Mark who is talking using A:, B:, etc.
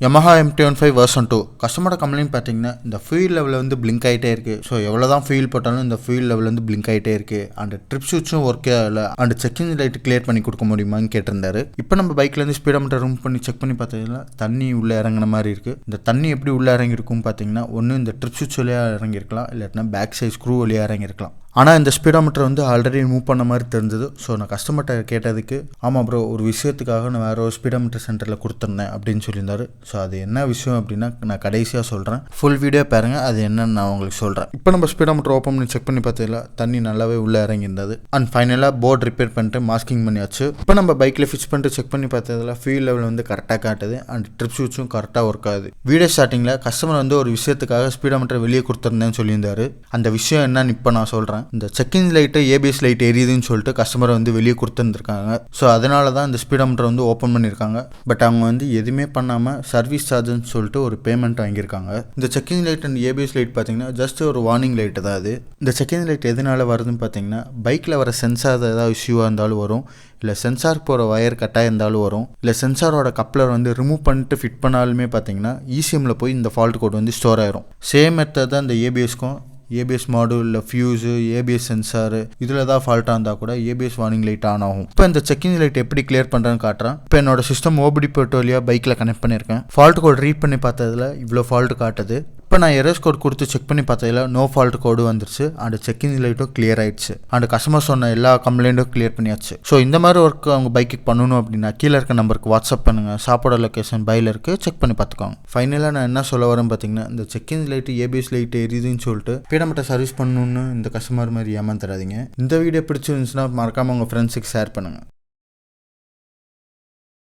A: Yamaha MT-15 version 2 கஸ்டமரோட complaint பார்த்தீங்கன்னா இந்த ஃபியூல் லெவலில் வந்து பிளிங்க் ஆகிட்டே இருக்குது. ஸோ எவ்வளோ தான் ஃபியூல் போட்டாலும் இந்த ஃபியூல் லெவலில் வந்து பிளிங்க் ஆகிட்டே இருக்குது. அண்ட் ட்ரிப் சுவிட்சும் ஒர்க்கே ஆகலை. அண்ட் செக்கிங் லைட் கிளியர் பண்ணி கொடுக்க முடியுமான்னு கேட்டிருந்தாரு. இப்போ நம்ம பைக்லேருந்து ஸ்பீடோமீட்டர் ரூம் பண்ணி செக் பண்ணி பார்த்தீங்கன்னா தண்ணி உள்ளே இறங்கின மாதிரி இருக்குது. இந்த தண்ணி எப்படி உள்ளே இறங்கியிருக்கும் பார்த்தீங்கன்னா ஒன்று இந்த ட்ரிப் சுவிட்ச் வழியாக இறங்கியிருக்கலாம், இல்லாட்டினா பேக் சைட் ஸ்க்ரூ வழியாக இறங்கியிருக்கலாம். ஆனால் இந்த ஸ்பீடோமீட்டர் வந்து ஆல்ரெடி ரிமூவ் பண்ண மாதிரி தெரிஞ்சது. ஸோ நான் கஸ்டமர்கிட்ட கேட்டதுக்கு ஆமாம் ப்ரோ, ஒரு விஷயத்துக்காக நான் வேறு ஒரு ஸ்பீடோமீட்டர் சென்டரில் கொடுத்துருந்தேன் அப்படின்னு சொல்லியிருந்தாரு. ஸோ அது என்ன விஷயம் அப்படின்னா நான் கடைசியாக சொல்கிறேன். ஃபுல் வீடியோ பாருங்கள், அது என்னன்னு நான் உங்களுக்கு சொல்கிறேன். இப்போ நம்ம ஸ்பீடோமீட்டர் ஓப்பன் பண்ணி செக் பண்ணி பார்த்ததில்ல தண்ணி நல்லாவே உள்ளே இறங்கியிருந்தது. அண்ட் ஃபைனலாக போர்டு ரிப்பேர் பண்ணிட்டு மாஸ்கிங் பண்ணியாச்சு. இப்போ நம்ம பைக்கில் ஃபிக்ஸ் பண்ணிட்டு செக் பண்ணி பார்த்ததில் ஃபியூல் லெவல் வந்து கரெக்டாக காட்டுது. அண்ட் ட்ரிப் ஸ்விட்சும் கரெக்டாக ஒர்க் ஆகுது. வீடியோ ஸ்டார்டிங்கில் கஸ்டமர் வந்து ஒரு விஷயத்துக்காக ஸ்பீடோமீட்டர் வெளியே கொடுத்துருந்தேன்னு சொல்லியிருந்தாரு. அந்த விஷயம் என்னன்னு இப்போ நான் சொல்கிறேன். இந்த செக்கிங் லைட்டு ஏபிஎஸ் லைட் எரியுதுன்னு சொல்லிட்டு கஸ்டமரை வந்து வெளியே கொடுத்துருந்துருக்காங்க. ஸோ அதனால தான் இந்த ஸ்பீடோமீட்டர் வந்து ஓப்பன் பண்ணியிருக்காங்க. பட் அவங்க வந்து எதுவுமே பண்ணாமல் சர்வீஸ் சார்ஜ்னு சொல்லிட்டு ஒரு பேமெண்ட் வாங்கியிருக்காங்க. இந்த checking light and ABS light பார்த்தீங்கன்னா ஜஸ்ட் ஒரு வார்னிங் லைட்டு தான் அது. இந்த செக்கிங் லைட் எதனால வருதுன்னு பார்த்தீங்கன்னா பைக்கில் வர சென்சார் ஏதாவது இஷ்யூவாக இருந்தாலும் வரும், இல்லை சென்சார் போகிற ஒயர் கட்டாக இருந்தாலும் வரும், இல்லை சென்சாரோட கப்ளர் வந்து ரிமூவ் பண்ணிட்டு ஃபிட் பண்ணாலுமே பார்த்தீங்கன்னா இசிஎம்மில் போய் இந்த ஃபால்ட் கோட் வந்து ஸ்டோர் ஆயிரும். சேம் மெத்தட் தான் இந்த ஏபிஎஸ்க்கும். ஏபிஎஸ் மாடியூலில் ஃபியூஸு, ஏபிஎஸ் சென்சாரு இதில் தான் ஃபால்ட்டாக இருந்தால் கூட ஏபிஎஸ் வார்னிங் லைட் ஆன் ஆகும். இப்போ இந்த செக்கிங் லைட் எப்படி கிளியர் பண்ணுறேன்னு காட்டுறேன். இப்போ என்னோட சிஸ்டம் ஓபிடி போர்ட் வழியாக பைக்கில் கனெக்ட் பண்ணியிருக்கேன். ஃபால்ட் கோட் ரீட் பண்ணி பார்த்ததில் இவ்வளோ ஃபால்ட் காட்டுது. இப்போ நான் எரர்ஸ் கோட் கொடுத்து செக் பண்ணி பார்த்ததில் நோ ஃபால்ட் கோடு வந்துருச்சு. அண்ட் செக்கிங் லைட்டும் கிளியர் ஆயிடுச்சு. அண்ட் கஸ்டமர் சொன்ன எல்லா கம்ப்ளைண்ட்டும் கிளியர் பண்ணியாச்சு. ஸோ இந்த மாதிரி ஒர்க் அவங்க பைக்கு பண்ணணும் அப்படின்னா கீழே இருக்க நம்பருக்கு வாட்ஸ்அப் பண்ணுங்கள். சாப்பாடு லொக்கேஷன் பையில் இருக்குது, செக் பண்ணி பார்த்துக்கோங்க. ஃபைனலாக நான் என்ன சொல்ல வரேன்னு பார்த்தீங்கன்னா இந்த செக்கிங் லைட்டு ஏபிஎஸ் லைட் எரியுதுன்னு சொல்லிட்டு ஸ்பீடோமீட்டர் சர்வீஸ் பண்ணணுன்னு இந்த கஸ்டமர் மாதிரி ஏமாந்துடாதீங்க. இந்த வீடியோ பிடிச்சிருந்துச்சுன்னா மறக்காமல் உங்கள் ஃப்ரெண்ட்ஸுக்கு ஷேர் பண்ணுங்கள்.